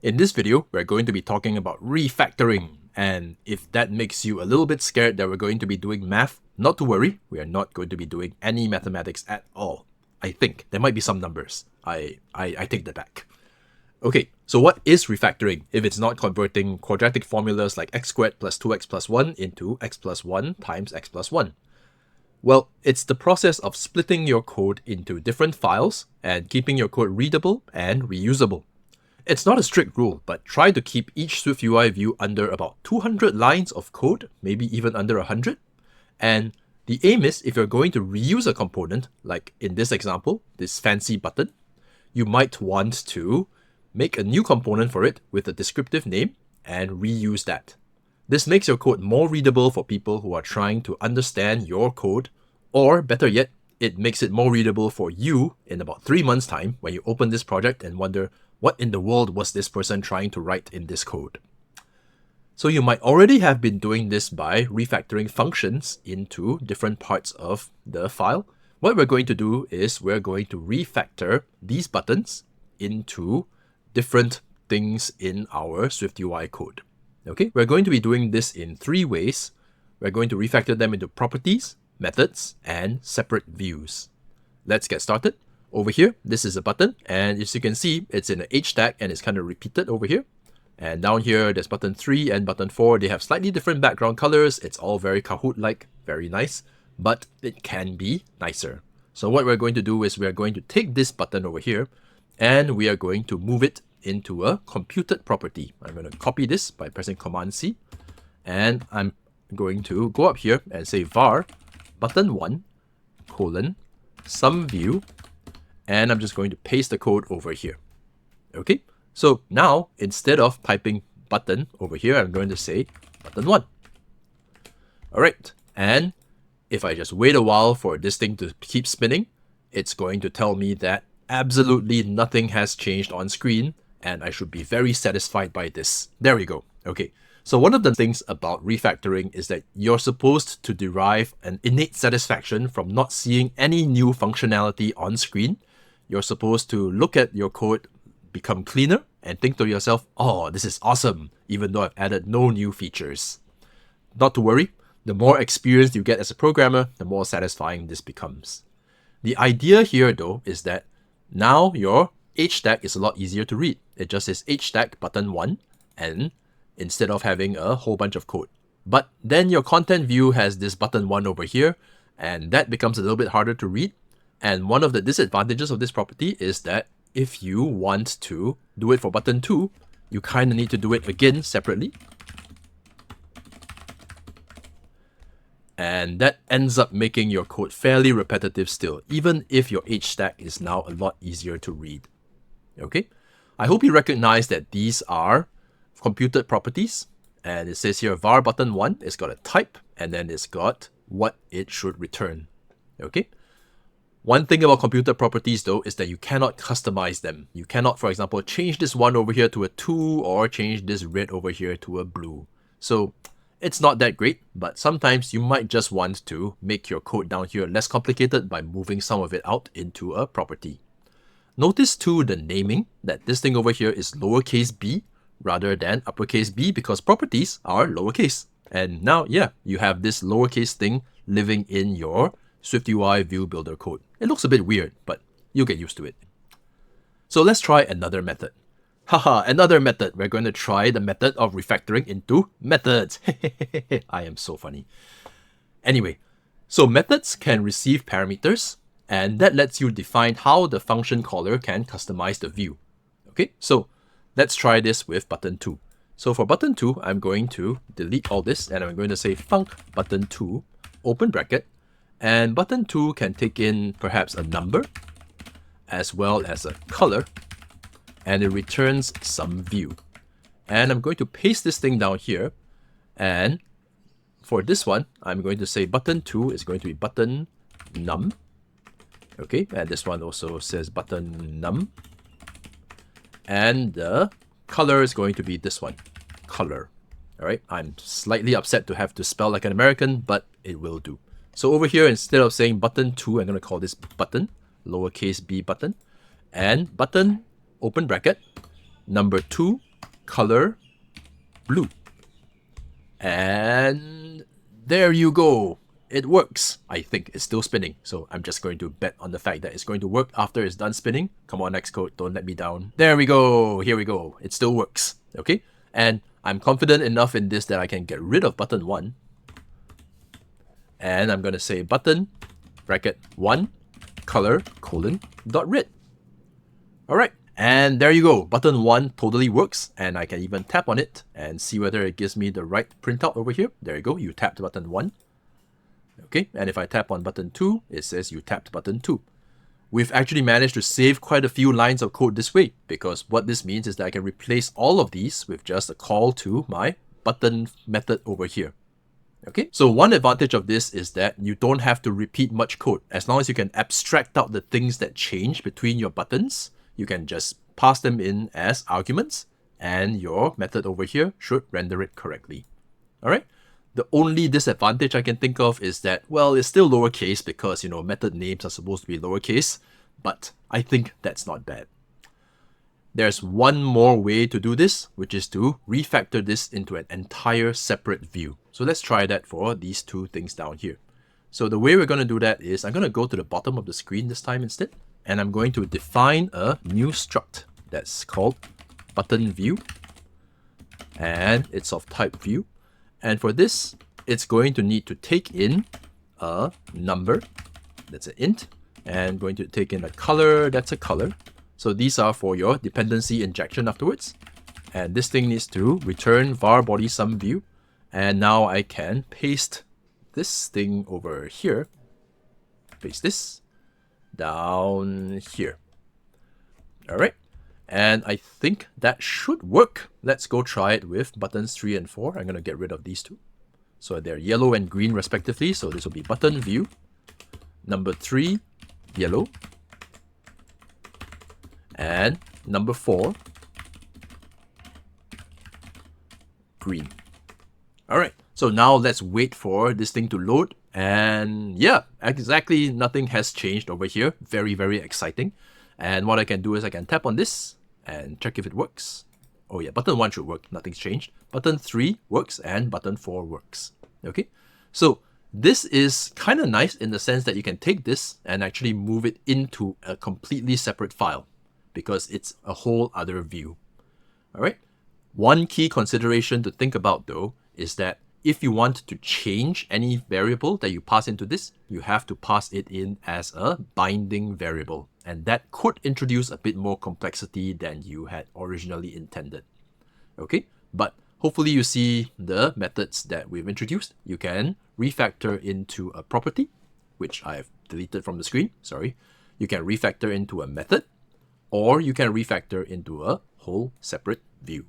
In this video, we're going to be talking about refactoring. And if that makes you a little bit scared that we're going to be doing math, not to worry, we are not going to be doing any mathematics at all. I think there might be some numbers. I take that back. Okay, so what is refactoring if it's not converting quadratic formulas like x squared plus 2x plus 1 into x plus 1 times x plus 1? Well, it's the process of splitting your code into different files and keeping your code readable and reusable. It's not a strict rule, but try to keep each SwiftUI view under about 200 lines of code, maybe even under 100. And the aim is if you're going to reuse a component, like in this example, this fancy button, you might want to make a new component for it with a descriptive name and reuse that. This makes your code more readable for people who are trying to understand your code, or better yet, it makes it more readable for you in about 3 months' time when you open this project and wonder, what in the world was this person trying to write in this code? So you might already have been doing this by refactoring functions into different parts of the file. What we're going to do is we're going to refactor these buttons into different things in our SwiftUI code. Okay, we're going to be doing this in 3 ways. We're going to refactor them into properties, methods, and separate views. Let's get started. Over here, this is a button, and as you can see, it's in an H tag and it's kind of repeated over here. And down here, there's button 3 and button 4. They have slightly different background colors. It's all very Kahoot-like, very nice, but it can be nicer. So what we're going to do is we're going to take this button over here and we are going to move it into a computed property. I'm going to copy this by pressing Command C, and I'm going to go up here and say var button1 colon some view, and I'm just going to paste the code over here. Okay, so now instead of typing button over here, I'm going to say button1. All right, and if I just wait a while for this thing to keep spinning, it's going to tell me that absolutely nothing has changed on screen, and I should be very satisfied by this. There we go. Okay, so one of the things about refactoring is that you're supposed to derive an innate satisfaction from not seeing any new functionality on screen. You're supposed to look at your code become cleaner and think to yourself, oh, this is awesome, even though I've added no new features. Not to worry, the more experience you get as a programmer, the more satisfying this becomes. The idea here, though, is that now your H tag is a lot easier to read. It just says H tag button 1, and instead of having a whole bunch of code. But then your content view has this button 1 over here, and that becomes a little bit harder to read. And one of the disadvantages of this property is that if you want to do it for button 2, you kind of need to do it again separately. And that ends up making your code fairly repetitive still, even if your H stack is now a lot easier to read. Okay, I hope you recognize that these are computed properties, and it says here var button 1, it's got a type, and then it's got what it should return. Okay, one thing about computed properties though is that you cannot customize them. You cannot, for example, change this 1 over here to a 2 or change this red over here to a blue. So it's not that great, but sometimes you might just want to make your code down here less complicated by moving some of it out into a property. Notice too the naming, that this thing over here is lowercase b rather than uppercase b because properties are lowercase. And now, yeah, you have this lowercase thing living in your SwiftUI View Builder code. It looks a bit weird, but you'll get used to it. So let's try another method. Haha, another method. We're going to try the method of refactoring into methods. I am so funny. Anyway, so methods can receive parameters, and that lets you define how the function caller can customize the view. Okay, so let's try this with button 2. So for button 2, I'm going to delete all this, and I'm going to say func button 2, open bracket, and button 2 can take in perhaps a number, as well as a color, and it returns some view. And I'm going to paste this thing down here, and for this one, I'm going to say button 2 is going to be button num. Okay, and this one also says button num. And the color is going to be this one, color. All right, I'm slightly upset to have to spell like an American, but it will do. So over here, instead of saying button 2, I'm going to call this button, lowercase b button, and button, open bracket, number 2 color blue. And there you go. It works. I think it's still spinning. So I'm just going to bet on the fact that it's going to work after it's done spinning. Come on, Xcode, don't let me down. There we go. Here we go. It still works. Okay. And I'm confident enough in this that I can get rid of button 1. And I'm going to say button bracket 1 color dot red. All right. And there you go. Button 1 totally works. And I can even tap on it and see whether it gives me the right printout over here. There you go. You tapped button 1. Okay. And if I tap on button 2, it says you tapped button 2. We've actually managed to save quite a few lines of code this way, because what this means is that I can replace all of these with just a call to my button method over here. Okay, so one advantage of this is that you don't have to repeat much code. As long as you can abstract out the things that change between your buttons, you can just pass them in as arguments, and your method over here should render it correctly. All right. The only disadvantage I can think of is that, well, it's still lowercase because, method names are supposed to be lowercase, but I think that's not bad. There's one more way to do this, which is to refactor this into an entire separate view. So let's try that for these two things down here. So the way we're going to do that is I'm going to go to the bottom of the screen this time instead, and I'm going to define a new struct that's called button view, and it's of type view. And for this, it's going to need to take in a number, that's an int, and going to take in a color, that's a color. So these are for your dependency injection afterwards. And this thing needs to return var body sum view. And now I can paste this thing over here, paste this down here. All right. And I think that should work. Let's go try it with buttons 3 and 4. I'm going to get rid of these two. So they're yellow and green respectively. So this will be button view. Number 3, yellow. And number 4, green. All right. So now let's wait for this thing to load. And yeah, exactly nothing has changed over here. Very, very exciting. And what I can do is I can tap on this and check if it works. Oh yeah, button 1 should work, nothing's changed. Button 3 works and button 4 works. Okay, so this is kind of nice in the sense that you can take this and actually move it into a completely separate file because it's a whole other view. All right, one key consideration to think about though is that if you want to change any variable that you pass into this, you have to pass it in as a binding variable. And that could introduce a bit more complexity than you had originally intended. Okay, but hopefully you see the methods that we've introduced. You can refactor into a property, which I've deleted from the screen, sorry. You can refactor into a method, or you can refactor into a whole separate view.